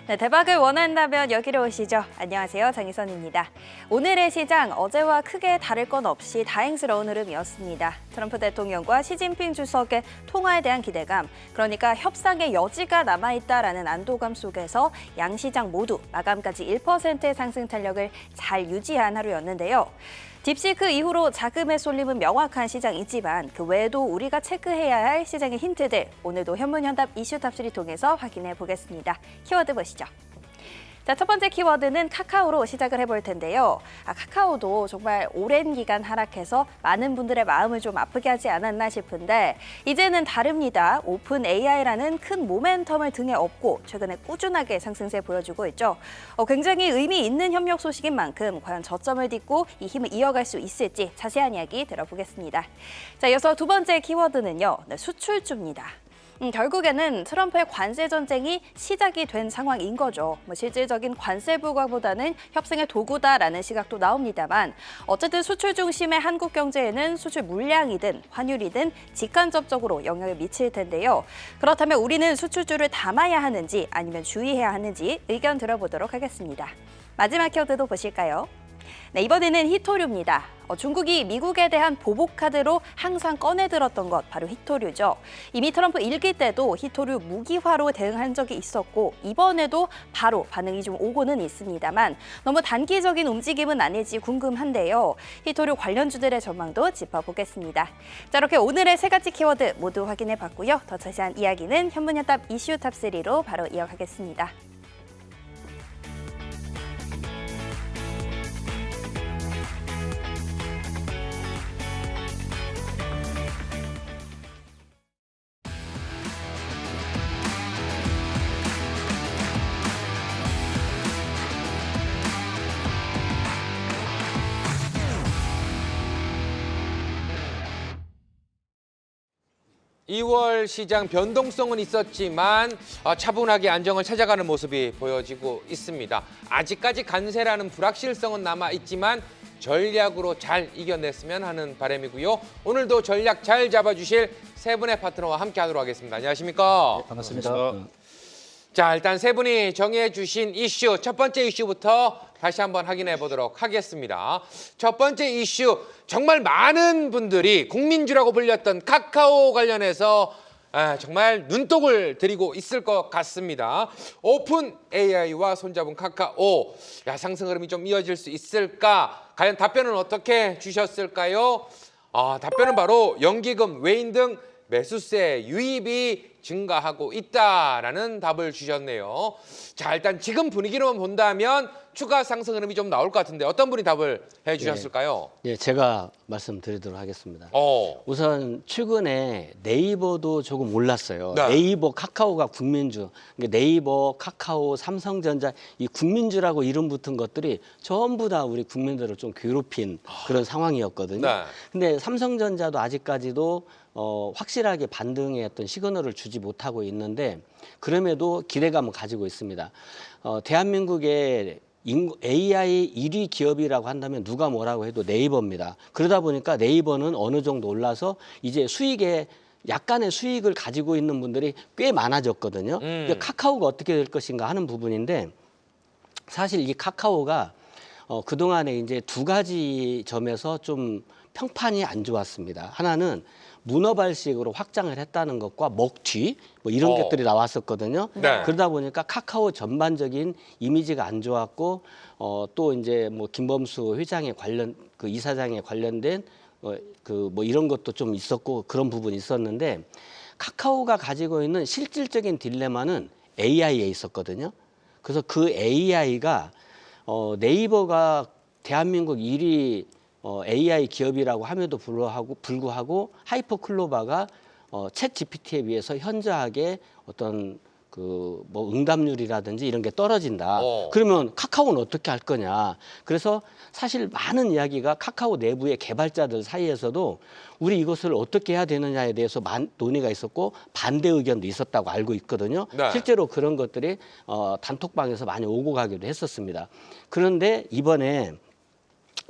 네, 대박을 원한다면 여기로 오시죠. 안녕하세요, 장희선입니다. 오늘의 시장, 어제와 크게 다를 건 없이 다행스러운 흐름이었습니다. 트럼프 대통령과 시진핑 주석의 통화에 대한 기대감, 그러니까 협상의 여지가 남아있다라는 안도감 속에서 양 시장 모두 마감까지 1%의 상승 탄력을 잘 유지한 하루였는데요. 딥시크 이후로 자금의 쏠림은 명확한 시장이지만 그 외에도 우리가 체크해야 할 시장의 힌트들 오늘도 현문현답 이슈 탑실을 통해서 확인해 보겠습니다. 키워드 보시죠. 자, 첫 번째 키워드는 카카오로 시작을 해볼 텐데요. 카카오도 정말 오랜 기간 하락해서 많은 분들의 마음을 좀 아프게 하지 않았나 싶은데 이제는 다릅니다. 오픈 AI라는 큰 모멘텀을 등에 업고 최근에 꾸준하게 상승세 보여주고 있죠. 굉장히 의미 있는 협력 소식인 만큼 과연 저점을 딛고 이 힘을 이어갈 수 있을지 자세한 이야기 들어보겠습니다. 자, 이어서 두 번째 키워드는요. 수출주입니다. 결국에는 트럼프의 관세 전쟁이 시작이 된 상황인 거죠. 실질적인 관세 부과보다는 협상의 도구다라는 시각도 나옵니다만 어쨌든 수출 중심의 한국 경제에는 수출 물량이든 환율이든 직간접적으로 영향을 미칠 텐데요. 그렇다면 우리는 수출주를 담아야 하는지 아니면 주의해야 하는지 의견 들어보도록 하겠습니다. 마지막 키워드도 보실까요? 네, 이번에는 히토류입니다. 중국이 미국에 대한 보복카드로 항상 꺼내들었던 것 바로 히토류죠. 이미 트럼프 일기 때도 히토류 무기화로 대응한 적이 있었고 이번에도 바로 반응이 좀 오고는 있습니다만 너무 단기적인 움직임은 아닐지 궁금한데요. 히토류 관련주들의 전망도 짚어보겠습니다. 자, 이렇게 오늘의 세 가지 키워드 모두 확인해봤고요. 더 자세한 이야기는 현문현답 이슈 탑3로 바로 이어가겠습니다. (2월) 시장 변동성은 있었지만 차분하게 안정을 찾아가는 모습이 보여지고 있습니다. 아직까지 관세라는 불확실성은 남아있지만 전략으로 잘 이겨냈으면 하는 바람이고요. 오늘도 전략 잘 잡아주실 세 분의 파트너와 함께하도록 하겠습니다. 안녕하십니까? 네, 반갑습니다. 자, 일단 세 분이 정해주신 이슈, 첫 번째 이슈부터 다시 한번 확인해 보도록 하겠습니다. 첫 번째 이슈, 정말 많은 분들이 국민주라고 불렸던 카카오 관련해서 정말 눈독을 들이고 있을 것 같습니다. 오픈 AI와 손잡은 카카오, 상승 흐름이 좀 이어질 수 있을까? 과연 답변은 어떻게 주셨을까요? 답변은 바로 연기금, 외인 등 매수세 유입이 증가하고 있다라는 답을 주셨네요. 자, 일단 지금 분위기로만 본다면 추가 상승 흐름이 좀 나올 것 같은데 어떤 분이 답을 해주셨을까요? 네, 제가 말씀드리도록 하겠습니다. 우선 최근에 네이버도 조금 올랐어요. 네. 네이버, 카카오가 국민주, 그러니까 네이버, 카카오, 삼성전자 이 국민주라고 이름 붙은 것들이 전부 다 우리 국민들을 좀 괴롭힌 그런 상황이었거든요. 네. 근데 삼성전자도 아직까지도 확실하게 반등의 어떤 시그널을 주지 못하고 있는데 그럼에도 기대감을 가지고 있습니다. 대한민국의 AI 1위 기업이라고 한다면 누가 뭐라고 해도 네이버입니다. 그러다 보니까 네이버는 어느 정도 올라서 이제 수익에 약간의 수익을 가지고 있는 분들이 꽤 많아졌거든요. 그러니까 카카오가 어떻게 될 것인가 하는 부분인데 사실 이 카카오가 그동안에 이제 두 가지 점에서 좀 평판이 안 좋았습니다. 하나는 문어발식으로 확장을 했다는 것과 먹튀 뭐 이런 것들이 나왔었거든요. 네. 그러다 보니까 카카오 전반적인 이미지가 안 좋았고 또 이제 뭐 김범수 회장에 관련 그 이사장에 관련된 그 뭐 이런 것도 좀 있었고 그런 부분이 있었는데 카카오가 가지고 있는 실질적인 딜레마는 AI에 있었거든요. 그래서 그 AI가 네이버가 대한민국 1위 AI 기업이라고 함에도 불구하고 하이퍼클로바가 챗 GPT에 비해서 현저하게 어떤 그 뭐 응답률이라든지 이런 게 떨어진다. 그러면 카카오는 어떻게 할 거냐. 그래서 사실 많은 이야기가 카카오 내부의 개발자들 사이에서도 우리 이것을 어떻게 해야 되느냐에 대해서 논의가 있었고 반대 의견도 있었다고 알고 있거든요. 네. 실제로 그런 것들이 단톡방에서 많이 오고 가기도 했었습니다. 그런데 이번에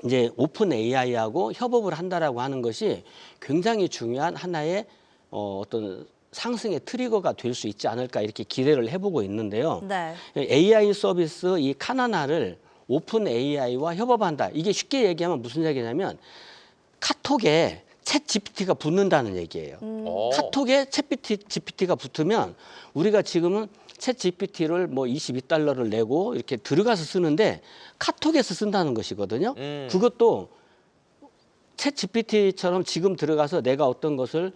이제 오픈 AI하고 협업을 한다라고 하는 것이 굉장히 중요한 하나의 어떤 상승의 트리거가 될 수 있지 않을까 이렇게 기대를 해보고 있는데요. 네. AI 서비스 이 카나나를 오픈 AI와 협업한다. 이게 쉽게 얘기하면 무슨 얘기냐면 카톡에 챗 GPT가 붙는다는 얘기예요. 카톡에 챗 GPT가 붙으면 우리가 지금은 챗 GPT를 뭐 $22를 내고 이렇게 들어가서 쓰는데 카톡에서 쓴다는 것이거든요. 그것도 챗 GPT처럼 지금 들어가서 내가 어떤 것을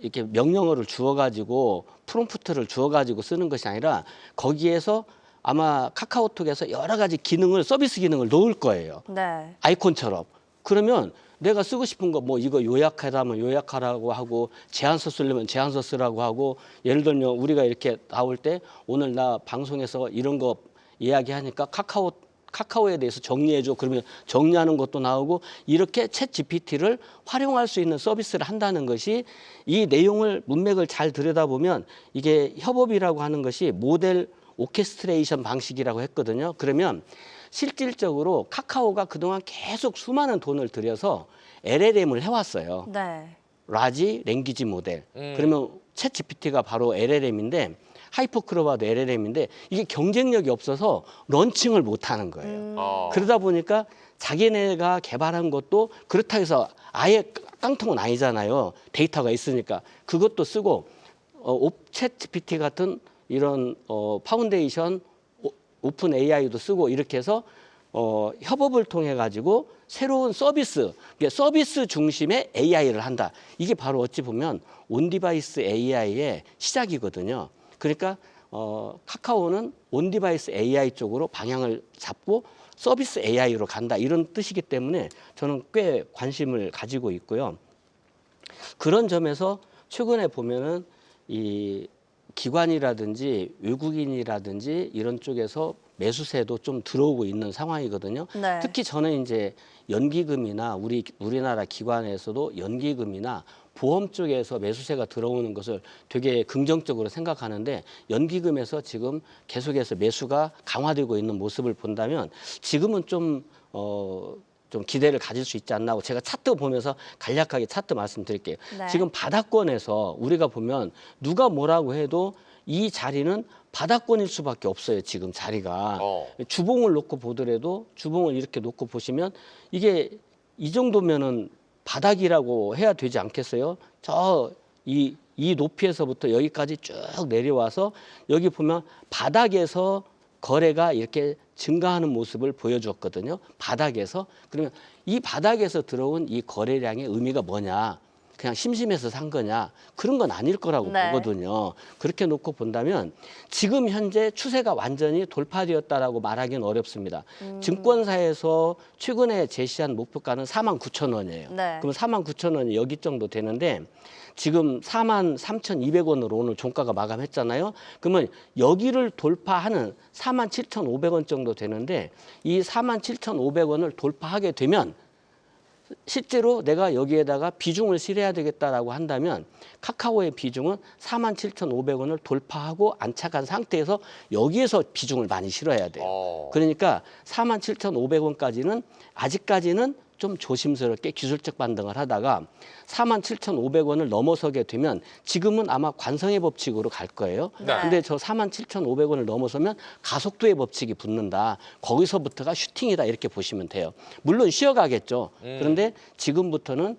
이렇게 명령어를 주어가지고 프롬프트를 주어가지고 쓰는 것이 아니라 거기에서 아마 카카오톡에서 여러 가지 기능을 서비스 기능을 넣을 거예요. 네. 아이콘처럼. 그러면 내가 쓰고 싶은 거 뭐 이거 요약하라면 요약하라고 하고 제안서 쓰려면 제안서 쓰라고 하고 예를 들면 우리가 이렇게 나올 때 오늘 나 방송에서 이런 거 이야기하니까 카카오에 대해서 정리해줘. 그러면 정리하는 것도 나오고 이렇게 챗 GPT를 활용할 수 있는 서비스를 한다는 것이 이 내용을 문맥을 잘 들여다보면 이게 협업이라고 하는 것이 모델 오케스트레이션 방식이라고 했거든요. 그러면 실질적으로 카카오가 그동안 계속 수많은 돈을 들여서 LLM을 해왔어요. 네. 라지 랭귀지 모델. 그러면 챗 GPT가 바로 LLM인데 하이퍼크로바도 LLM인데 이게 경쟁력이 없어서 런칭을 못하는 거예요. 그러다 보니까 자기네가 개발한 것도 그렇다 해서 아예 깡통은 아니잖아요. 데이터가 있으니까 그것도 쓰고 챗 GPT 같은 이런 파운데이션 오픈 AI도 쓰고 이렇게 해서 협업을 통해 가지고 새로운 서비스 중심의 AI를 한다. 이게 바로 어찌 보면 온디바이스 AI의 시작이거든요. 그러니까 카카오는 온디바이스 AI 쪽으로 방향을 잡고 서비스 AI로 간다 이런 뜻이기 때문에 저는 꽤 관심을 가지고 있고요. 그런 점에서 최근에 보면은 이 기관이라든지 외국인이라든지 이런 쪽에서 매수세도 좀 들어오고 있는 상황이거든요. 네. 특히 저는 이제 연기금이나 우리나라 기관에서도 연기금이나 보험 쪽에서 매수세가 들어오는 것을 되게 긍정적으로 생각하는데 연기금에서 지금 계속해서 매수가 강화되고 있는 모습을 본다면 지금은 좀 기대를 가질 수 있지 않나 하고 제가 차트 보면서 간략하게 차트 말씀드릴게요. 네. 지금 바닥권에서 우리가 보면 누가 뭐라고 해도 이 자리는 바닥권일 수밖에 없어요. 지금 자리가. 주봉을 놓고 보더라도 주봉을 이렇게 놓고 보시면 이게 이 정도면은 바닥이라고 해야 되지 않겠어요? 이 높이에서부터 여기까지 쭉 내려와서 여기 보면 바닥에서 거래가 이렇게 증가하는 모습을 보여줬거든요. 바닥에서. 그러면 이 바닥에서 들어온 이 거래량의 의미가 뭐냐? 그냥 심심해서 산 거냐? 그런 건 아닐 거라고 네. 보거든요. 그렇게 놓고 본다면 지금 현재 추세가 완전히 돌파되었다라고 말하기는 어렵습니다. 증권사에서 최근에 제시한 목표가는 49,000원이에요. 네. 그럼 49,000원이 여기 정도 되는데 지금 43,200원으로 오늘 종가가 마감했잖아요. 그러면 여기를 돌파하는 47,500원 정도 되는데 이 47,500원을 돌파하게 되면 실제로 내가 여기에다가 비중을 실어야 되겠다라고 한다면 카카오의 비중은 47,500원을 돌파하고 안착한 상태에서 여기에서 비중을 많이 실어야 돼요. 그러니까 47,500원까지는 아직까지는 좀 조심스럽게 기술적 반등을 하다가 47,500원을 넘어서게 되면 지금은 아마 관성의 법칙으로 갈 거예요. 네. 근데 저 47,500원을 넘어서면 가속도의 법칙이 붙는다. 거기서부터가 슈팅이다 이렇게 보시면 돼요. 물론 쉬어가겠죠. 그런데 지금부터는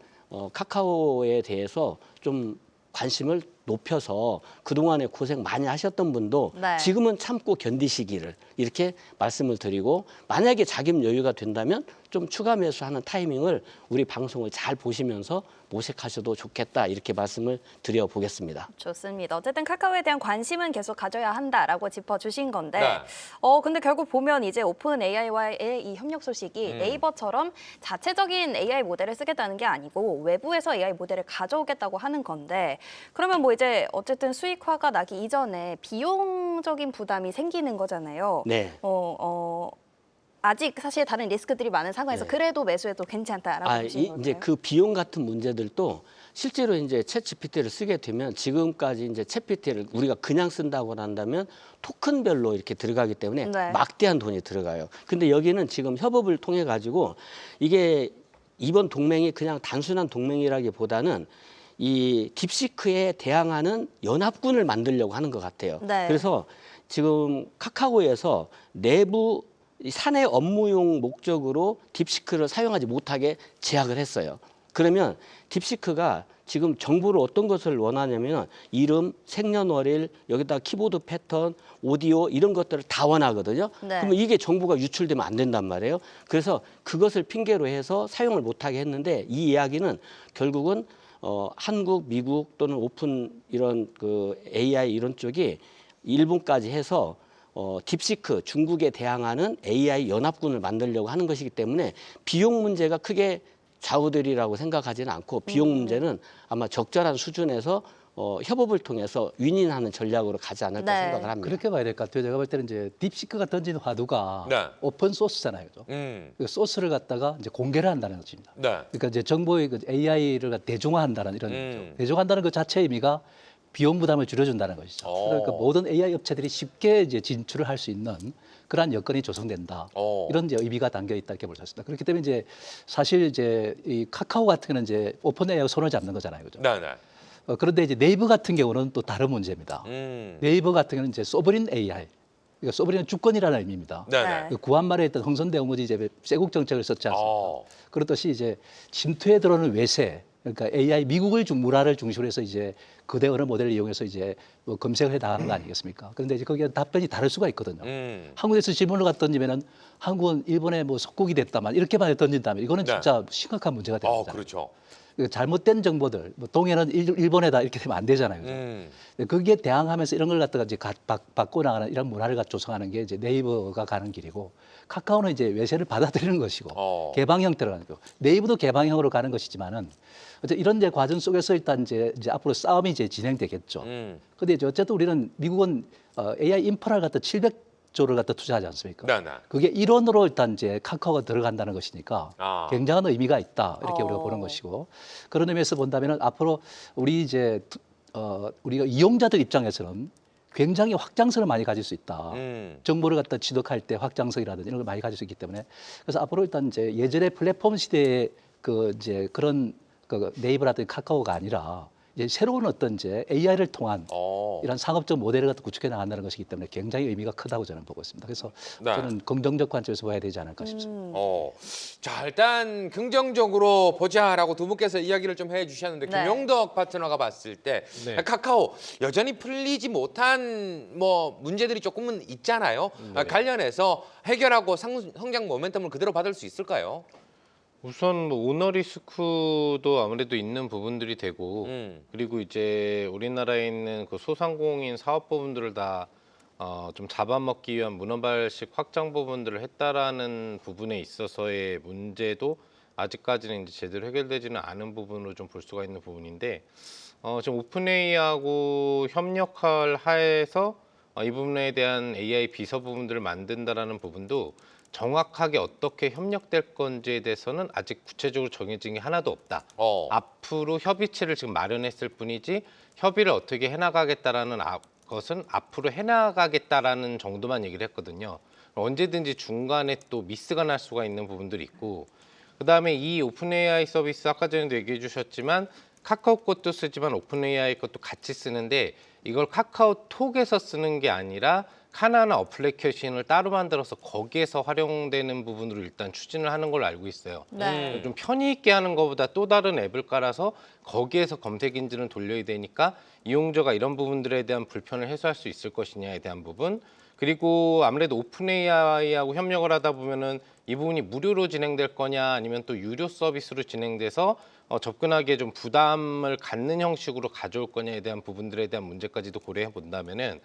카카오에 대해서 좀 관심을 높여서 그동안에 고생 많이 하셨던 분도 네. 지금은 참고 견디시기를 이렇게 말씀을 드리고 만약에 자금 여유가 된다면 좀 추가 매수하는 타이밍을 우리 방송을 잘 보시면서 모색하셔도 좋겠다 이렇게 말씀을 드려보겠습니다. 좋습니다. 어쨌든 카카오에 대한 관심은 계속 가져야 한다라고 짚어주신 건데 네. 근데 결국 보면 이제 오픈 AI와의 이 협력 소식이 네이버처럼 자체적인 AI 모델을 쓰겠다는 게 아니고 외부에서 AI 모델을 가져오겠다고 하는 건데 그러면 뭐 이제 어쨌든 수익화가 나기 이전에 비용적인 부담이 생기는 거잖아요. 네. 아직 사실 다른 리스크들이 많은 상황에서 네. 그래도 매수해도 괜찮다라고 보시는 건가요? 이제 그 비용 같은 문제들도 실제로 이제 챗 GPT를 쓰게 되면 지금까지 이제 챗 GPT를 우리가 그냥 쓴다고 한다면 토큰별로 이렇게 들어가기 때문에 네. 막대한 돈이 들어가요. 근데 여기는 지금 협업을 통해 가지고 이게 이번 동맹이 그냥 단순한 동맹이라기보다는 이 딥시크에 대항하는 연합군을 만들려고 하는 것 같아요. 네. 그래서 지금 카카오에서 내부 이 사내 업무용 목적으로 딥시크를 사용하지 못하게 제약을 했어요. 그러면 딥시크가 지금 정보를 어떤 것을 원하냐면 이름, 생년월일, 여기다가 키보드 패턴, 오디오 이런 것들을 다 원하거든요. 네. 그러면 이게 정보가 유출되면 안 된단 말이에요. 그래서 그것을 핑계로 해서 사용을 못하게 했는데 이 이야기는 결국은 한국, 미국 또는 오픈 이런 그 AI 이런 쪽이 일본까지 해서 딥시크 중국에 대항하는 AI 연합군을 만들려고 하는 것이기 때문에 비용 문제가 크게 좌우되리라고 생각하지는 않고 비용 문제는 아마 적절한 수준에서 협업을 통해서 윈윈하는 전략으로 가지 않을까 네. 생각을 합니다. 그렇게 봐야 될 것 같아요. 제가 볼 때는 이제 딥시크가 던진 화두가 네. 오픈 소스잖아요, 그죠? 그 소스를 갖다가 이제 공개를 한다는 것입니다. 네. 그러니까 이제 정보의 그 AI를 대중화한다는 이런 거죠. 대중화한다는 그 자체의 의미가 비용 부담을 줄여준다는 것이죠. 그러니까 모든 AI 업체들이 쉽게 이제 진출을 할 수 있는 그러한 여건이 조성된다. 이런 이제 의미가 담겨 있다 이렇게 볼 수 있습니다. 그렇기 때문에 이제 사실 이제 이 카카오 같은 경우는 이제 오픈 AI하고 손을 잡는 거잖아요, 그죠? 네, 네. 그런데 이제 네이버 같은 경우는 또 다른 문제입니다. 네이버 같은 경우는 이제 소브린 AI, 그러니까 소브린은 주권이라는 의미입니다. 네, 네. 네. 그 구한말에 있던 흥선대 어무지 이제 쇄국 정책을 썼지 않습니까? 어. 그렇듯이 이제 침투에 들어오는 외세, 그러니까 AI 미국을 문화를 중심으로 해서 이제 거대 언어 모델을 이용해서 이제 뭐 검색을 해 나가는 거 아니겠습니까? 그런데 이제 거기에 답변이 다를 수가 있거든요. 한국에서 질문을 갖다 던지면은 한국은 일본의 뭐 속국이 됐다만 이렇게만 던진다면 이거는 네. 진짜 심각한 문제가 되는 거잖아요. 그렇죠. 잘못된 정보들, 뭐 동해는 일본에다 이렇게 되면 안 되잖아요. 그죠? 근데 거기에 대항하면서 이런 걸 갖다가 이제 바꿔 나가는 이런 문화를 조성하는 게 이제 네이버가 가는 길이고 카카오는 이제 외세를 받아들이는 것이고 개방 형태로 가는 거고 네이버도 개방형으로 가는 것이지만은 이런 이제 과정 속에서 일단 이제 앞으로 싸움이 이제 진행되겠죠. 근데 이제 어쨌든 우리는 미국은 AI 인프라를 갖다 700조를 갖다 투자하지 않습니까? 네, 네. 그게 일원으로 일단 이제 카카오가 들어간다는 것이니까 굉장한 의미가 있다 이렇게 우리가 보는 것이고 그런 의미에서 본다면은 앞으로 우리 이제 우리가 이용자들 입장에서는 굉장히 확장성을 많이 가질 수 있다. 정보를 갖다 취득할 때 확장성이라든지 이런 걸 많이 가질 수 있기 때문에 그래서 앞으로 일단 이제 예전의 플랫폼 시대의 그 이제 그런 그 네이버라든지 카카오가 아니라 이제 새로운 어떤 이제 AI를 통한 이런 상업적 모델을 갖다 구축해 나간다는 것이기 때문에 굉장히 의미가 크다고 저는 보고 있습니다. 그래서 네. 저는 긍정적 관점에서 봐야 되지 않을까 싶습니다. 자, 일단 긍정적으로 보자라고 두 분께서 이야기를 좀 해주셨는데 네. 김용덕 파트너가 봤을 때 카카오 여전히 풀리지 못한 뭐 문제들이 조금은 있잖아요. 관련해서 해결하고 성장 모멘텀을 그대로 받을 수 있을까요? 우선 뭐 오너 리스크도 아무래도 있는 부분들이 되고 그리고 이제 우리나라에 있는 그 소상공인 사업 부분들을 다 좀 잡아먹기 위한 문어발식 확장 부분들을 했다라는 부분에 있어서의 문제도 아직까지는 이제 제대로 해결되지는 않은 부분으로 좀 볼 수가 있는 부분인데 지금 오픈AI하고 협력을 하에서 이 부분에 대한 AI 비서 부분들을 만든다라는 부분도 정확하게 어떻게 협력될 건지에 대해서는 아직 구체적으로 정해진 게 하나도 없다. 앞으로 협의체를 지금 마련했을 뿐이지 협의를 어떻게 해나가겠다라는 것은 앞으로 해나가겠다라는 정도만 얘기를 했거든요. 언제든지 중간에 또 미스가 날 수가 있는 부분들이 있고 그다음에 이 오픈 AI 서비스 아까 전에도 얘기해 주셨지만 카카오 것도 쓰지만 오픈 AI 것도 같이 쓰는데 이걸 카카오톡에서 쓰는 게 아니라 하나하나 어플리케이션을 따로 만들어서 거기에서 활용되는 부분으로 일단 추진을 하는 걸로 알고 있어요. 네. 좀 편히 있게 하는 것보다 또 다른 앱을 깔아서 거기에서 검색 엔진을 돌려야 되니까 이용자가 이런 부분들에 대한 불편을 해소할 수 있을 것이냐에 대한 부분 그리고 아무래도 오픈 AI하고 협력을 하다 보면은 이 부분이 무료로 진행될 거냐 아니면 또 유료 서비스로 진행돼서 접근하기에 좀 부담을 갖는 형식으로 가져올 거냐에 대한 부분들에 대한 문제까지도 고려해 본다면은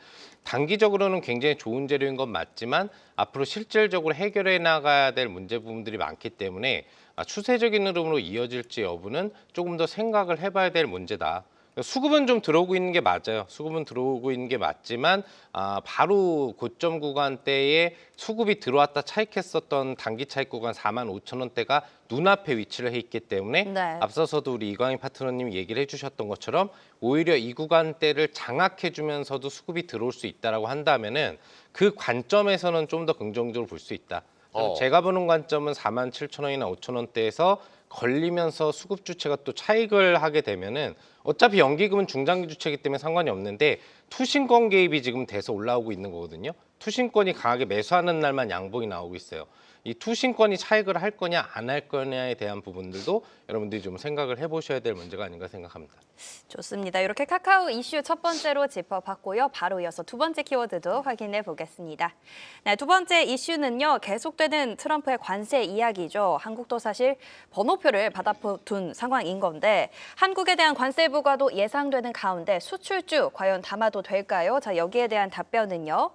단기적으로는 굉장히 좋은 재료인 건 맞지만 앞으로 실질적으로 해결해 나가야 될 문제 부분들이 많기 때문에 추세적인 흐름으로 이어질지 여부는 조금 더 생각을 해봐야 될 문제다. 수급은 좀 들어오고 있는 게 맞아요. 수급은 들어오고 있는 게 맞지만 바로 고점 구간대에 수급이 들어왔다 차익했었던 단기 차익 구간 45,000원대가 눈앞에 위치를 해 있기 때문에 네. 앞서서도 우리 이광희 파트너님이 얘기를 해주셨던 것처럼 오히려 이 구간대를 장악해주면서도 수급이 들어올 수 있다라고 한다면은 그 관점에서는 좀 더 긍정적으로 볼 수 있다. 제가 보는 관점은 47,000원이나 5,000원대에서 걸리면서 수급 주체가 또 차익을 하게 되면은 어차피 연기금은 중장기 주체이기 때문에 상관이 없는데 투신권 개입이 지금 돼서 올라오고 있는 거거든요. 투신권이 강하게 매수하는 날만 양봉이 나오고 있어요. 이 투신권이 차익을 할 거냐 안 할 거냐에 대한 부분들도 여러분들이 좀 생각을 해보셔야 될 문제가 아닌가 생각합니다. 좋습니다. 이렇게 카카오 이슈 첫 번째로 짚어봤고요. 바로 이어서 두 번째 키워드도 확인해 보겠습니다. 네, 두 번째 이슈는요. 계속되는 트럼프의 관세 이야기죠. 한국도 사실 번호표를 받아둔 상황인 건데 한국에 대한 관세 부과도 예상되는 가운데 수출주 과연 담아도 될까요? 자, 여기에 대한 답변은요.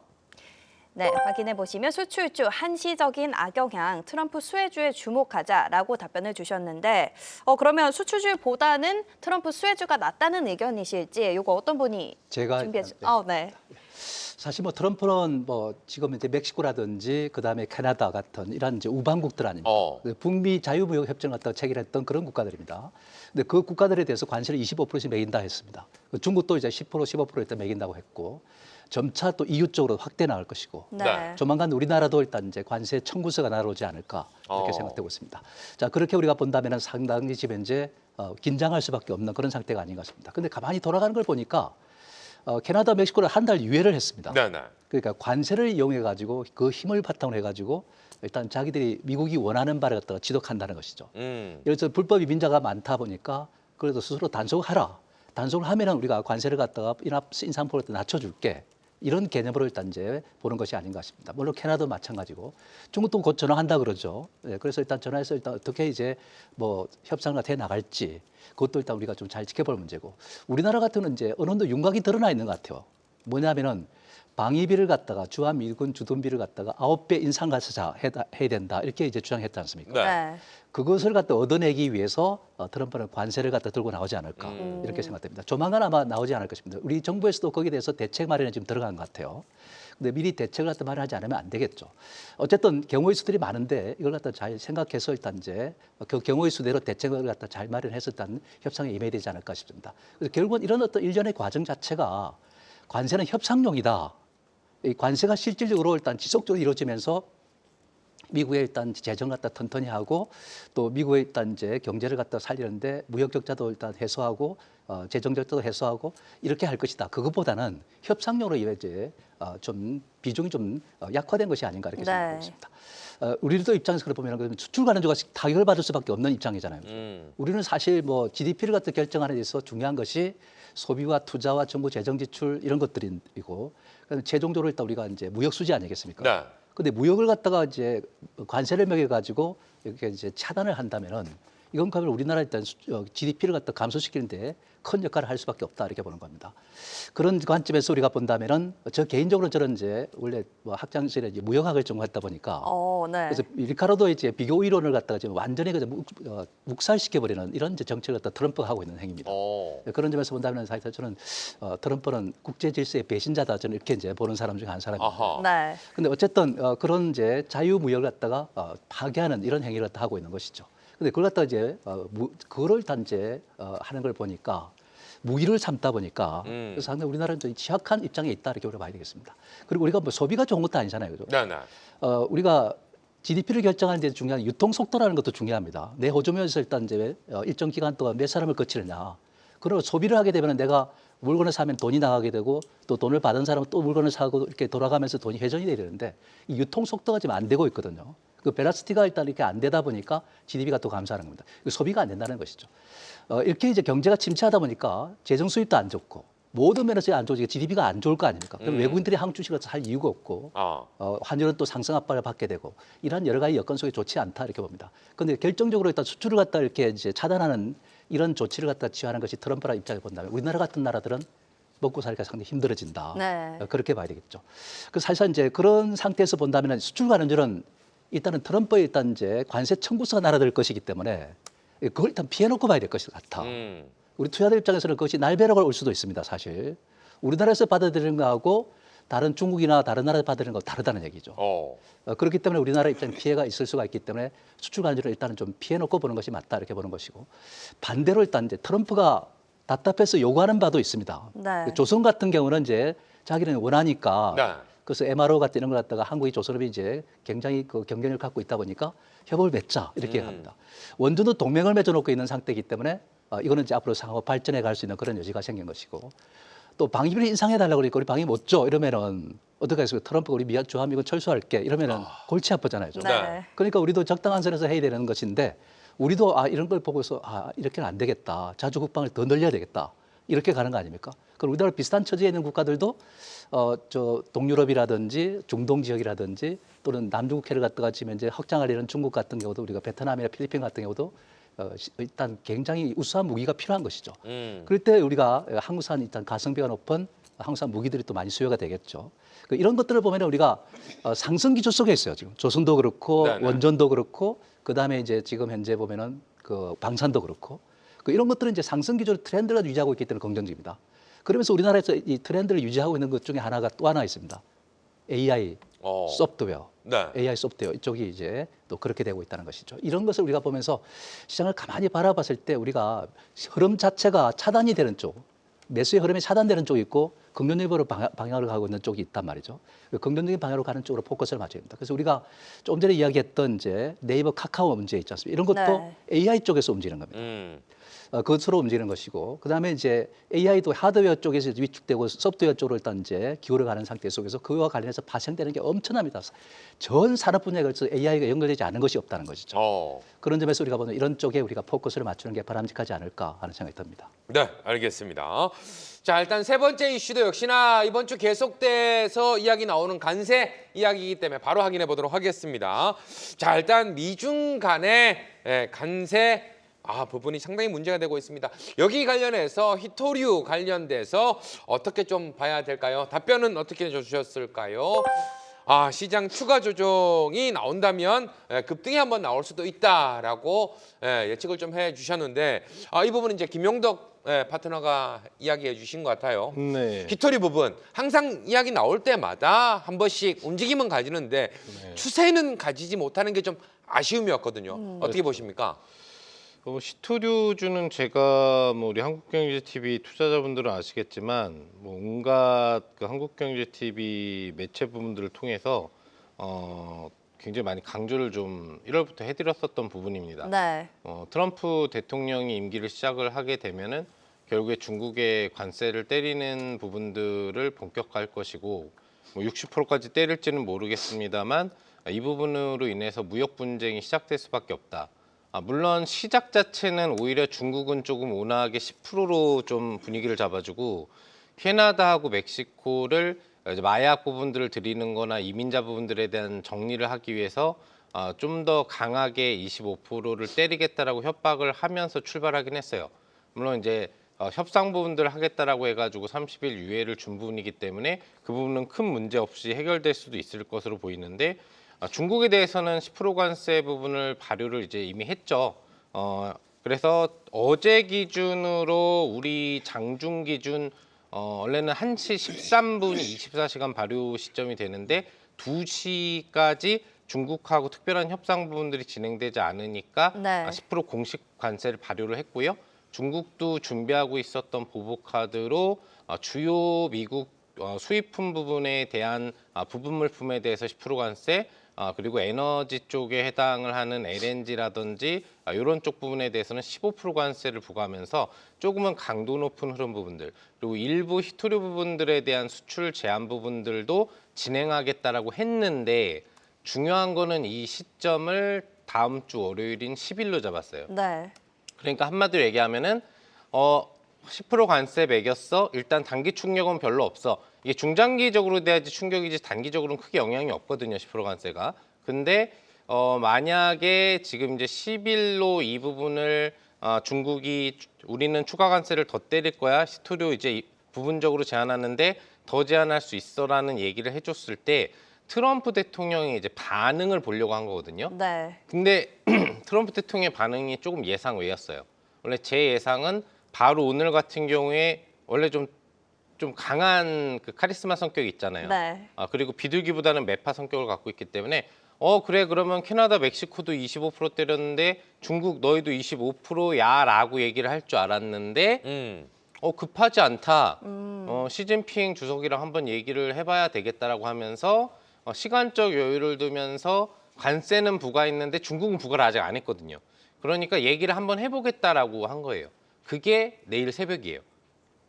네, 확인해 보시면 수출주 한시적인 악영향 트럼프 수혜주에 주목하자라고 답변을 주셨는데 그러면 수출주보다는 트럼프 수혜주가 낫다는 의견이실지 이거 어떤 분이 제가 준비해 주... 네. 사실 뭐 트럼프는 뭐 지금 이제 멕시코라든지 그다음에 캐나다 같은 이런 이제 우방국들 아닙니까? 북미 자유무역 협정 갖다가 체결했던 그런 국가들입니다. 근데 그 국가들에 대해서 관세를 25%씩 매긴다 했습니다. 중국도 이제 10% 15% 일단 매긴다고 했고 점차 또 EU 쪽으로 확대 나갈 것이고 네. 조만간 우리나라도 일단 이제 관세 청구서가 날아오지 않을까 이렇게 생각되고 있습니다. 자, 그렇게 우리가 본다면은 상당히 지금 현재 긴장할 수밖에 없는 그런 상태가 아닌 것 같습니다. 근데 가만히 돌아가는 걸 보니까 캐나다, 멕시코를 한 달 유예를 했습니다. 네네. 그러니까 관세를 이용해 가지고 그 힘을 바탕으로 해 가지고 일단 자기들이 미국이 원하는 바를 갖다가 지속한다는 것이죠. 예를 들어서 불법 이민자가 많다 보니까 그래도 스스로 단속하라. 단속을 하면은 우리가 관세를 갖다가 인상폭을 낮춰줄게. 이런 개념으로 일단 이제 보는 것이 아닌가 싶습니다. 물론 캐나다도 마찬가지고 중국도 곧 전화한다 그러죠. 네, 그래서 일단 전화해서 일단 어떻게 이제 뭐 협상을 해 나갈지 그것도 일단 우리가 좀 잘 지켜볼 문제고 우리나라 같은 경우는 이제 어느 정도 윤곽이 드러나 있는 것 같아요. 뭐냐면은 방위비를 갖다가 주한미군 주둔비를 갖다가 9배 인상가서 해야 된다 이렇게 이제 주장했지 않습니까? 네. 그것을 갖다 얻어내기 위해서 트럼프는 관세를 갖다 들고 나오지 않을까 이렇게 생각됩니다. 조만간 아마 나오지 않을 것입니다. 우리 정부에서도 거기에 대해서 대책 마련에 지금 들어간 것 같아요. 근데 미리 대책을 갖다 마련하지 않으면 안 되겠죠. 어쨌든 경우의 수들이 많은데 이걸 갖다 잘 생각해서 일단 이제 그 경우의 수대로 대책을 갖다 잘 마련해서 일단 협상에 임해야 되지 않을까 싶습니다. 그래서 결국은 이런 어떤 일련의 과정 자체가 관세는 협상용이다. 이 관세가 실질적으로 일단 지속적으로 이루어지면서 미국의 일단 재정 갖다 튼튼히 하고 또 미국의 일단 이제 경제를 갖다 살리는데 무역 적자도 일단 해소하고 재정 적자도 해소하고 이렇게 할 것이다. 그것보다는 협상용으로 이제 좀 비중이 좀 약화된 것이 아닌가 이렇게 생각하고 있습니다. 우리도 입장에서 그래 보면 수출 관련주가 타격을 받을 수밖에 없는 입장이잖아요. 우리는 사실 뭐 GDP를 갖다 결정하는 데 있어서 중요한 것이 소비와 투자와 정부 재정 지출 이런 것들이고 최종적으로 일단 우리가 이제 무역 수지 아니겠습니까? 네. 근데 무역을 갖다가 이제 관세를 매겨 가지고 이렇게 이제 차단을 한다면은 이건 그러면 우리나라 일단 GDP를 갖다 감소시키는데 큰 역할을 할 수밖에 없다 이렇게 보는 겁니다. 그런 관점에서 우리가 본다면은 저 개인적으로 저는 이제 원래 뭐 학창시절에 이제 무역학을 전공했다 보니까 네. 그래서 리카르도 이제 비교 이론을 갖다가 지금 완전히 묵살시켜 버리는 이런 이제 정책을 갖다 트럼프가 하고 있는 행위입니다. 그런 점에서 본다면 사실 저는 트럼프는 국제 질서의 배신자다 저는 이렇게 이제 보는 사람 중에 한 사람입니다. 네. 근데 어쨌든 그런 이제 자유무역을 갖다가 파괴하는 이런 행위를 갖다 하고 있는 것이죠. 근데 그걸 갖다가 이제 그거를 단제 하는 걸 보니까 무기를 삼다 보니까 그래서 상당히 우리나라는 좀 취약한 입장에 있다 이렇게 우리가 봐야 되겠습니다. 그리고 우리가 뭐 소비가 좋은 것도 아니잖아요, 그죠? 네네. 우리가 GDP를 결정하는 데 중요한 유통 속도라는 것도 중요합니다. 내 호주머니에서 일단 이제 일정 기간 동안 몇 사람을 거치느냐. 그리고 소비를 하게 되면 내가 물건을 사면 돈이 나가게 되고 또 돈을 받은 사람은 또 물건을 사고 이렇게 돌아가면서 돈이 회전이 돼야 되는데 이 유통 속도가 지금 안 되고 있거든요. 그 벨라스티가 일단 이렇게 안 되다 보니까 GDP가 또 감소하는 겁니다. 소비가 안 된다는 것이죠. 이렇게 이제 경제가 침체하다 보니까 재정 수입도 안 좋고 모든 면에서 안 좋으니까 GDP가 안 좋을 거 아닙니까? 그럼 외국인들이 한국 주식을 살 이유가 없고 환율은 또 상승 압박을 받게 되고 이런 여러 가지 여건 속에 좋지 않다 이렇게 봅니다. 그런데 결정적으로 일단 수출을 갖다 이렇게 이제 차단하는 이런 조치를 갖다 취하는 것이 트럼프라는 입장을 본다면 우리나라 같은 나라들은 먹고 살기가 상당히 힘들어진다. 네. 그렇게 봐야 되겠죠. 그 사실상 이제 그런 상태에서 본다면 수출 관련주는 일단은 트럼프의 일단 이제 관세 청구서가 날아들 것이기 때문에 그걸 일단 피해놓고 봐야 될 것 같아. 우리 투자자 입장에서는 그것이 날벼락을 올 수도 있습니다. 사실 우리나라에서 받아들이는 거하고 다른 중국이나 다른 나라에서 받아들이는 거 다르다는 얘기죠. 그렇기 때문에 우리나라 입장에 피해가 있을 수가 있기 때문에 수출 관련주를 일단은 좀 피해놓고 보는 것이 맞다 이렇게 보는 것이고 반대로 일단 이제 트럼프가 답답해서 요구하는 바도 있습니다. 네. 조선 같은 경우는 이제 자기는 원하니까. 네. 그래서 MRO 같은 이런 걸 갖다가 한국이 조선업이 이제 굉장히 그 경쟁력을 갖고 있다 보니까 협업을 맺자 이렇게 합니다. 원전도 동맹을 맺어놓고 있는 상태이기 때문에 이거는 이제 앞으로 상호 발전해 갈 수 있는 그런 여지가 생긴 것이고 또 방위비를 인상해달라고 그러니까 우리 방위 못 줘 이러면은 어떻게 하겠습니까? 트럼프가 우리 미한 주한미군 철수할게 이러면은 골치 아프잖아요. 좀. 네. 그러니까 우리도 적당한 선에서 해야 되는 것인데 우리도 이런 걸 보고서 이렇게는 안 되겠다. 자주 국방을 더 늘려야 되겠다. 이렇게 가는 거 아닙니까? 그럼 우리나라 비슷한 처지에 있는 국가들도 저 동유럽이라든지 중동 지역이라든지 또는 남중국해를 갖다가 지금 이제 확장하려는 중국 같은 경우도 우리가 베트남이나 필리핀 같은 경우도 일단 굉장히 우수한 무기가 필요한 것이죠. 그럴 때 우리가 한국산 일단 가성비가 높은 한국산 무기들이 또 많이 수요가 되겠죠. 이런 것들을 보면 우리가 상승 기조 속에 있어요. 지금 조선도 그렇고 네네. 원전도 그렇고 그다음에 이제 지금 현재 보면은 그 방산도 그렇고 이런 것들은 이제 상승 기조를 트렌드를 유지하고 있기 때문에 긍정적입니다. 그러면서 우리나라에서 이 트렌드를 유지하고 있는 것 중에 하나가 또 하나 있습니다. AI 소프트웨어. 네. AI 소프트웨어 이쪽이 이제 또 그렇게 되고 있다는 것이죠. 이런 것을 우리가 보면서 시장을 가만히 바라봤을 때 우리가 흐름 자체가 차단이 되는 쪽, 매수의 흐름이 차단되는 쪽이 있고 긍정적으로 방향을 가고 있는 쪽이 있단 말이죠. 긍정적인 방향으로 가는 쪽으로 포커스를 맞춰야 됩니다. 그래서 우리가 조금 전에 이야기했던 이제 네이버 카카오 문제 있지 않습니까? 이런 것도 네. AI 쪽에서 움직이는 겁니다. 그것으로 움직이는 것이고 그다음에 이제 AI도 하드웨어 쪽에서 위축되고 소프트웨어 쪽으로 일단 이제 기울어가는 상태 속에서 그와 관련해서 파생되는 게 엄청납니다. 전 산업 분야에 걸쳐서 AI가 연결되지 않은 것이 없다는 것이죠. 그런 점에서 우리가 보는 이런 쪽에 우리가 포커스를 맞추는 게 바람직하지 않을까 하는 생각이 듭니다. 네, 알겠습니다. 자, 일단 세 번째 이슈도 역시나 이번 주 계속돼서 이야기 나오는 관세 이야기이기 때문에 바로 확인해 보도록 하겠습니다. 자, 일단 미중 간의 관세 부분이 상당히 문제가 되고 있습니다. 여기 관련해서 히토류 관련돼서 어떻게 좀 봐야 될까요? 답변은 어떻게 주셨을까요? 시장 추가 조정이 나온다면 급등이 한번 나올 수도 있다라고 예측을 좀 해주셨는데 이 부분은 이제 김용덕 파트너가 이야기해 주신 것 같아요. 네. 히토리 부분 항상 이야기 나올 때마다 한 번씩 움직임은 가지는데 추세는 가지지 못하는 게 좀 아쉬움이었거든요. 어떻게 보십니까? 시토류주는 제가 우리 한국경제TV 투자자분들은 아시겠지만 온갖 그 한국경제TV 매체 부분들을 통해서 굉장히 많이 강조를 좀 1월부터 해드렸었던 부분입니다. 네. 트럼프 대통령이 임기를 시작을 하게 되면은 결국에 중국의 관세를 때리는 부분들을 본격화할 것이고 60%까지 때릴지는 모르겠습니다만 이 부분으로 인해서 무역 분쟁이 시작될 수밖에 없다. 물론 시작 자체는 오히려 중국은 조금 온화하게 10%로 좀 분위기를 잡아주고 캐나다하고 멕시코를 이제 마약 부분들을 들이는 거나 이민자 부분들에 대한 정리를 하기 위해서 좀 더 강하게 25%를 때리겠다라고 협박을 하면서 출발하긴 했어요. 물론 이제 협상 부분들을 하겠다라고 해가지고 30일 유예를 준 부분이기 때문에 그 부분은 큰 문제 없이 해결될 수도 있을 것으로 보이는데 중국에 대해서는 10% 관세 부분을 발효를 이제 이미 했죠. 그래서 어제 기준으로 우리 장중 기준 원래는 1시 13분이 24시간 발효 시점이 되는데 2시까지 중국하고 특별한 협상 부분들이 진행되지 않으니까 네. 10% 공식 관세를 발효를 했고요. 중국도 준비하고 있었던 보복카드로 주요 미국 수입품 부분에 대한 부분 물품에 대해서 10% 관세, 그리고 에너지 쪽에 해당을 하는 LNG라든지 이런 쪽 부분에 대해서는 15% 관세를 부과하면서 조금은 강도 높은 흐름 부분들, 그리고 일부 히토류 부분들에 대한 수출 제한 부분들도 진행하겠다라고 했는데 중요한 거는 이 시점을 다음 주 월요일인 10일로 잡았어요. 네. 그러니까 한마디로 얘기하면은 10% 관세 매겼어. 일단 단기 충격은 별로 없어. 이게 중장기적으로 돼야지 충격이지 단기적으로는 크게 영향이 없거든요. 10% 관세가. 근데 만약에 지금 이제 10일로 이 부분을 중국이 우리는 추가 관세를 더 때릴 거야. 시토류 이제 부분적으로 제한하는데 더 제한할 수 있어라는 얘기를 해줬을 때 트럼프 대통령이 이제 반응을 보려고 한 거거든요. 네. 근데 트럼프 대통령의 반응이 조금 예상 외였어요. 원래 제 예상은 바로 오늘 같은 경우에 원래 좀 강한 그 카리스마 성격이 있잖아요. 네. 그리고 비둘기보다는 매파 성격을 갖고 있기 때문에 그래 그러면 캐나다, 멕시코도 25% 때렸는데 중국 너희도 25%야라고 얘기를 할 줄 알았는데 급하지 않다. 시진핑 주석이랑 한번 얘기를 해봐야 되겠다라고 하면서 시간적 여유를 두면서 관세는 부과했는데 중국은 부과를 아직 안 했거든요. 그러니까 얘기를 한번 해보겠다라고 한 거예요. 그게 내일 새벽이에요.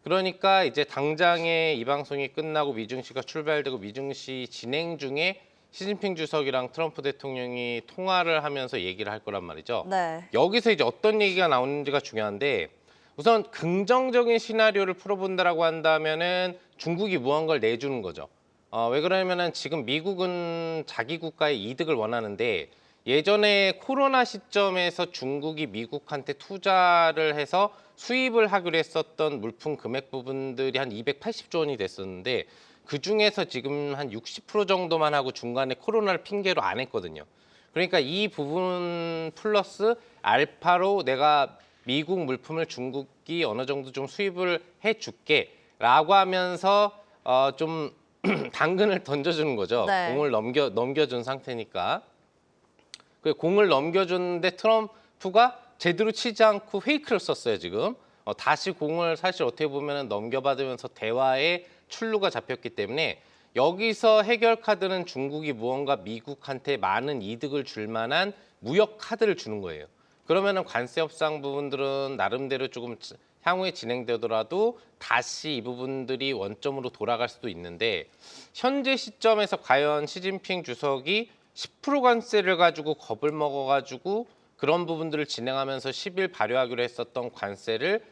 그러니까 이제 당장에 이 방송이 끝나고 미중시가 출발되고 미중시 진행 중에 시진핑 주석이랑 트럼프 대통령이 통화를 하면서 얘기를 할 거란 말이죠. 네. 여기서 이제 어떤 얘기가 나오는지가 중요한데 우선 긍정적인 시나리오를 풀어본다라고 한다면은 중국이 무언가를 내주는 거죠. 왜 그러냐면은 지금 미국은 자기 국가의 이득을 원하는데 예전에 코로나 시점에서 중국이 미국한테 투자를 해서 수입을 하기로 했었던 물품 금액 부분들이 한 280조 원이 됐었는데 그중에서 지금 한 60% 정도만 하고 중간에 코로나를 핑계로 안 했거든요. 그러니까 이 부분 플러스 알파로 내가 미국 물품을 중국이 어느 정도 좀 수입을 해줄게 라고 하면서 좀 당근을 던져주는 거죠. 네. 공을 넘겨준 상태니까. 그 공을 넘겨줬는데 트럼프가 제대로 치지 않고 페이크를 썼어요, 지금. 다시 공을 사실 어떻게 보면 넘겨받으면서 대화의 출루가 잡혔기 때문에 여기서 해결 카드는 중국이 무언가 미국한테 많은 이득을 줄 만한 무역 카드를 주는 거예요. 그러면은 관세 협상 부분들은 나름대로 조금 향후에 진행되더라도 다시 이 부분들이 원점으로 돌아갈 수도 있는데 현재 시점에서 과연 시진핑 주석이 10% 관세를 가지고 겁을 먹어가지고 그런 부분들을 진행하면서 10일 발효하기로 했었던 관세를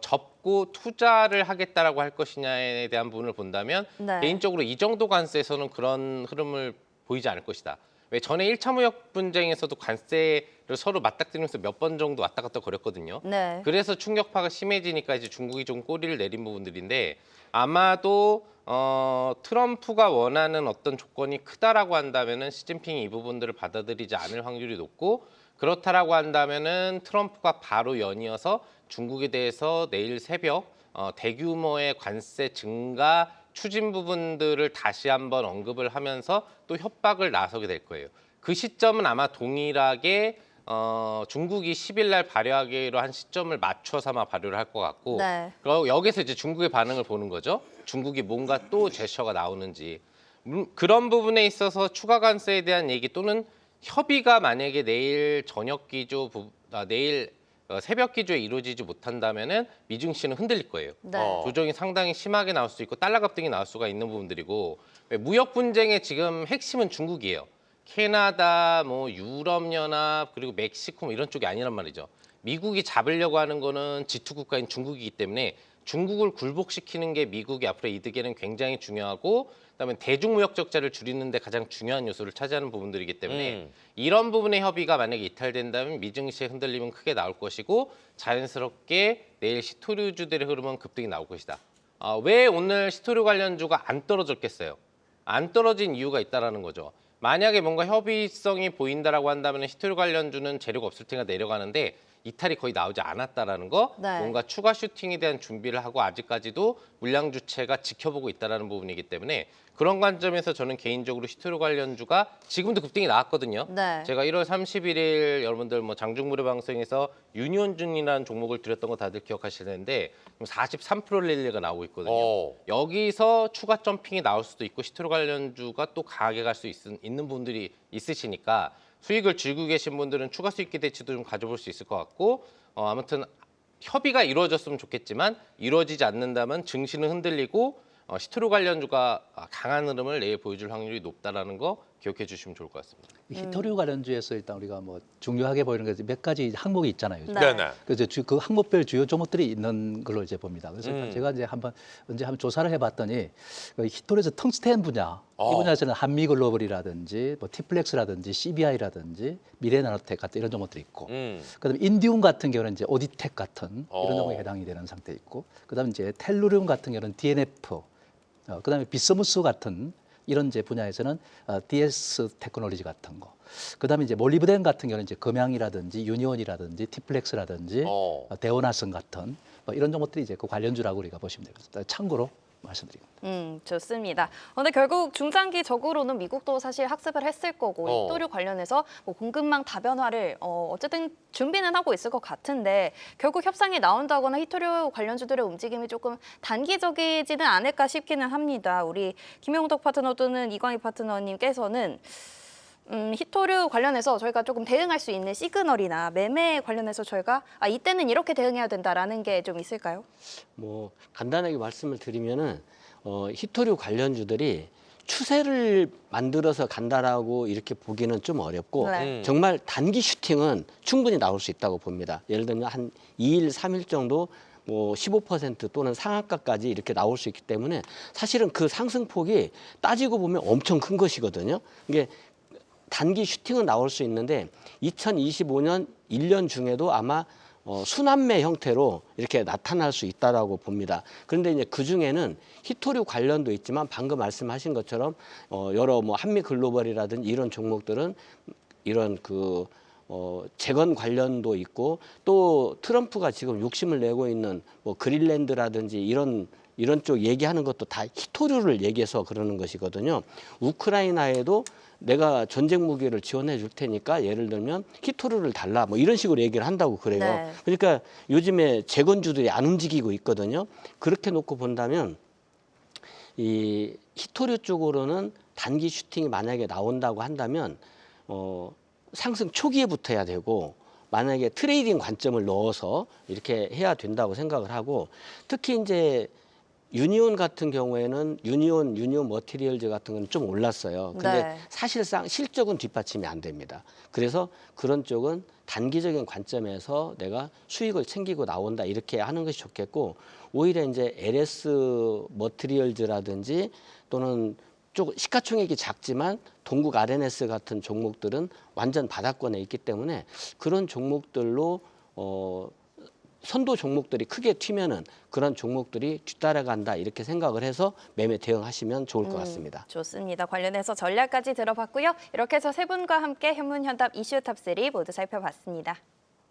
접고 투자를 하겠다라고 할 것이냐에 대한 부분을 본다면 네. 개인적으로 이 정도 관세에서는 그런 흐름을 보이지 않을 것이다. 왜 전에 1차 무역 분쟁에서도 관세를 서로 맞닥뜨리면서 몇 번 정도 왔다 갔다 거렸거든요. 네. 그래서 충격파가 심해지니까 이제 중국이 좀 꼬리를 내린 부분들인데 아마도 트럼프가 원하는 어떤 조건이 크다라고 한다면은 시진핑이 이 부분들을 받아들이지 않을 확률이 높고 그렇다라고 한다면은 트럼프가 바로 연이어서 중국에 대해서 내일 새벽 대규모의 관세 증가 추진 부분들을 다시 한번 언급을 하면서 또 협박을 나서게 될 거예요. 그 시점은 아마 동일하게 중국이 10일 날 발효하기로 한 시점을 맞춰서 아마 발효를 할 것 같고 네. 그리고 여기서 이제 중국의 반응을 보는 거죠. 중국이 뭔가 또 제스처가 나오는지 그런 부분에 있어서 추가 관세에 대한 얘기 또는 협의가 만약에 내일 저녁 기조 내일 새벽 기조에 이루어지지 못한다면은 미중시는 흔들릴 거예요. 네. 조정이 상당히 심하게 나올 수 있고 달러 급등이 나올 수가 있는 부분들이고 무역 분쟁의 지금 핵심은 중국이에요. 캐나다, 뭐 유럽연합 그리고 멕시코 뭐 이런 쪽이 아니란 말이죠. 미국이 잡으려고 하는 거는 G2 국가인 중국이기 때문에 중국을 굴복시키는 게 미국이 앞으로 이득에는 굉장히 중요하고 그다음에 대중무역 적자를 줄이는 데 가장 중요한 요소를 차지하는 부분들이기 때문에 이런 부분의 협의가 만약에 이탈된다면 미증시의 흔들림은 크게 나올 것이고 자연스럽게 내일 시토류주들의 흐름은 급등이 나올 것이다. 왜 오늘 시토류 관련주가 안 떨어졌겠어요? 안 떨어진 이유가 있다라는 거죠. 만약에 뭔가 협의성이 보인다라고 한다면 시토류 관련주는 재료가 없을 테니까 내려가는데 이탈이 거의 나오지 않았다라는 거, 네. 뭔가 추가 슈팅에 대한 준비를 하고 아직까지도 물량 주체가 지켜보고 있다라는 부분이기 때문에 그런 관점에서 저는 개인적으로 시토류 관련주가 지금도 급등이 나왔거든요. 네. 제가 1월 31일 여러분들 뭐 장중무료 방송에서 유니온준이라는 종목을 드렸던 거 다들 기억하시는데 43% 랠리가 나오고 있거든요. 여기서 추가 점핑이 나올 수도 있고 시토류 관련주가 또 강하게 갈 수 있는 분들이 있으시니까 수익을 쥐고 계신 분들은 추가 수익 기대치도 좀 가져볼 수 있을 것 같고 아무튼 협의가 이루어졌으면 좋겠지만 이루어지지 않는다면 증시는 흔들리고 시토류 관련주가 강한 흐름을 내일 보여줄 확률이 높다라는 거 기억해 주시면 좋을 것 같습니다. 이 히토류 관련주에서 일단 우리가 뭐 중요하게 보이는 게 몇 가지 항목이 있잖아요. 네. 그래서 그 항목별 주요 종목들이 있는 걸로 이제 봅니다. 그래서 일단 제가 이제 한번 조사를 해봤더니 그 히토류에서 텅스텐 분야 이 분야에서는 한미글로벌이라든지 뭐 티플렉스라든지 CBI라든지 미래나노텍 같은 이런 종목들이 있고, 그다음에 인디움 같은 경우는 이제 오디텍 같은 이런 종목에 해당이 되는 상태 있고, 그다음에 이제 텔루리움 같은 경우는 DNF, 그다음에 비스무스 같은 이런 이제 분야에서는 DS 테크놀로지 같은 거. 그다음에 이제 몰리브덴 같은 경우는 이제 금양이라든지 유니온이라든지 티플렉스라든지 대원화성 같은 뭐 이런 종목들이 이제 그 관련주라고 우리가 보시면 되겠습니다. 참고로 말씀드립니다. 좋습니다. 근데 결국 중장기적으로는 미국도 사실 학습을 했을 거고 히토류 관련해서 뭐 공급망 다변화를 어쨌든 준비는 하고 있을 것 같은데 결국 협상이 나온다거나 히토류 관련주들의 움직임이 조금 단기적이지는 않을까 싶기는 합니다. 우리 김용덕 파트너 또는 이광희 파트너님께서는 히토류 관련해서 저희가 조금 대응할 수 있는 시그널이나 매매 관련해서 저희가 이때는 이렇게 대응해야 된다라는 게 좀 있을까요? 뭐 간단하게 말씀을 드리면은 히토류 관련주들이 추세를 만들어서 간다라고 이렇게 보기는 좀 어렵고 네. 정말 단기 슈팅은 충분히 나올 수 있다고 봅니다. 예를 들면 한 2일, 3일 정도 뭐 15% 또는 상한가까지 이렇게 나올 수 있기 때문에 사실은 그 상승폭이 따지고 보면 엄청 큰 것이거든요. 이게 단기 슈팅은 나올 수 있는데 2025년 1년 중에도 아마 순환매 형태로 이렇게 나타날 수 있다라고 봅니다. 그런데 이제 그 중에는 히토류 관련도 있지만 방금 말씀하신 것처럼 여러 뭐 한미 글로벌이라든지 이런 종목들은 이런 재건 관련도 있고 또 트럼프가 지금 욕심을 내고 있는 뭐 그린랜드라든지 이런 쪽 얘기하는 것도 다 히토류를 얘기해서 그러는 것이거든요. 우크라이나에도 내가 전쟁 무기를 지원해 줄 테니까 예를 들면 히토류를 달라 뭐 이런 식으로 얘기를 한다고 그래요. 네. 그러니까 요즘에 재건주들이 안 움직이고 있거든요. 그렇게 놓고 본다면 이 히토류 쪽으로는 단기 슈팅이 만약에 나온다고 한다면 상승 초기에 붙어야 되고 만약에 트레이딩 관점을 넣어서 이렇게 해야 된다고 생각을 하고 특히 이제 유니온 같은 경우에는 유니온 머티리얼즈 같은 건 좀 올랐어요. 근데 네. 사실상 실적은 뒷받침이 안 됩니다. 그래서 그런 쪽은 단기적인 관점에서 내가 수익을 챙기고 나온다 이렇게 하는 것이 좋겠고 오히려 이제 LS 머티리얼즈라든지 또는 시가총액이 작지만 동국 RNS 같은 종목들은 완전 바닥권에 있기 때문에 그런 종목들로 선도 종목들이 크게 튀면은 그런 종목들이 뒤따라간다 이렇게 생각을 해서 매매 대응하시면 좋을 것 같습니다. 좋습니다. 관련해서 전략까지 들어봤고요. 이렇게 해서 세 분과 함께 현문현답 이슈 탑3 모두 살펴봤습니다.